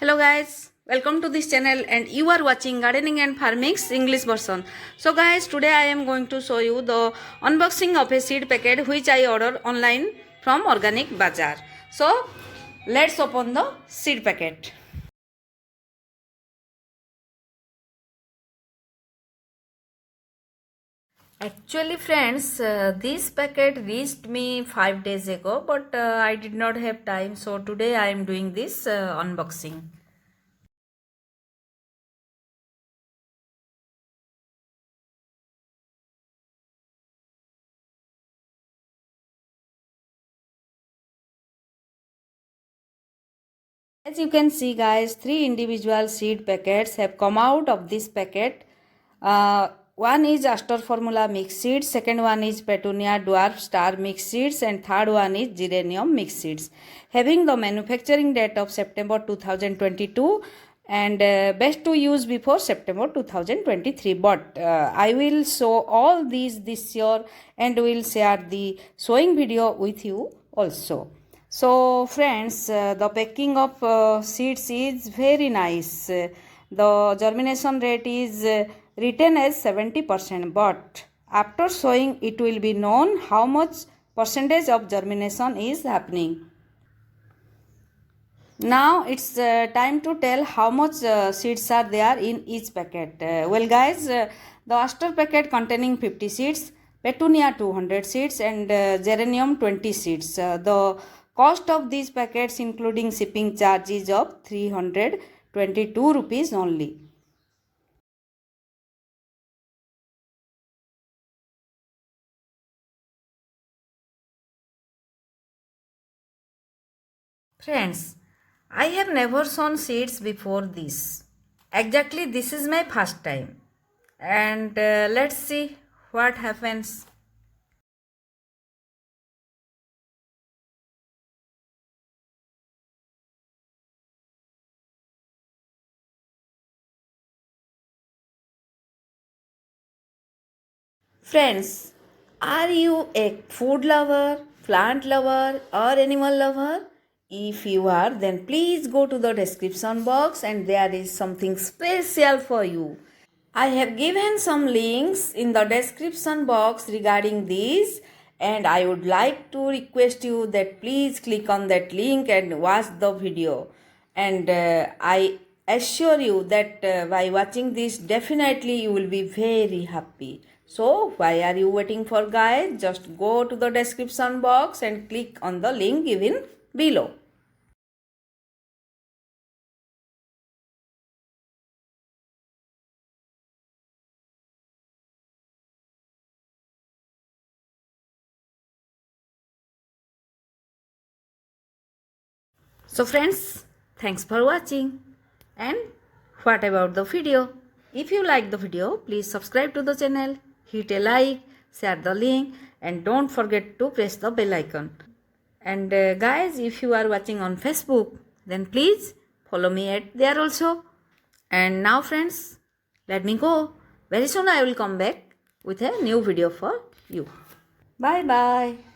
Hello guys, welcome to this channel and you are watching Gardening and Farming's English version. So guys, today I am going to show you the unboxing of a seed packet which I ordered online from Organic Bazar. So let's open the seed packet. Actually friends, this packet reached me 5 days ago, but I did not have time, so today I am doing this unboxing. As you can see guys, 3 individual seed packets have come out of this packet. One is Aster Formula mix seeds, second one is Petunia Dwarf Star mix seeds, and third one is Geranium mix seeds, having the manufacturing date of September 2022 and best to use before September 2023. But I will show all these this year and will share the sowing video with you also. So friends, the packing of seeds is very nice. The germination rate is written as 70%, but after sowing it will be known how much percentage of germination is happening. Now it's time to tell how much seeds are there in each packet. Well guys, the Aster packet containing 50 seeds, Petunia 200 seeds and Geranium 20 seeds. The cost of these packets including shipping charges of 322 rupees only. Friends, I have never sown seeds before this. Exactly this is my first time. And let's see what happens. Friends, are you a food lover, plant lover, or animal lover? If you are, then please go to the description box and there is something special for you. I have given some links in the description box regarding this, and I would like to request you that please click on that link and watch the video. And I assure you that by watching this definitely you will be very happy. So why are you waiting for guys? Just go to the description box and click on the link given below. So friends, thanks for watching. And what about the video? If you like the video, please subscribe to the channel, hit a like, share the link and don't forget to press the bell icon. And guys, if you are watching on Facebook, then please follow me at there also. And now friends, let me go. Very soon I will come back with a new video for you. Bye bye.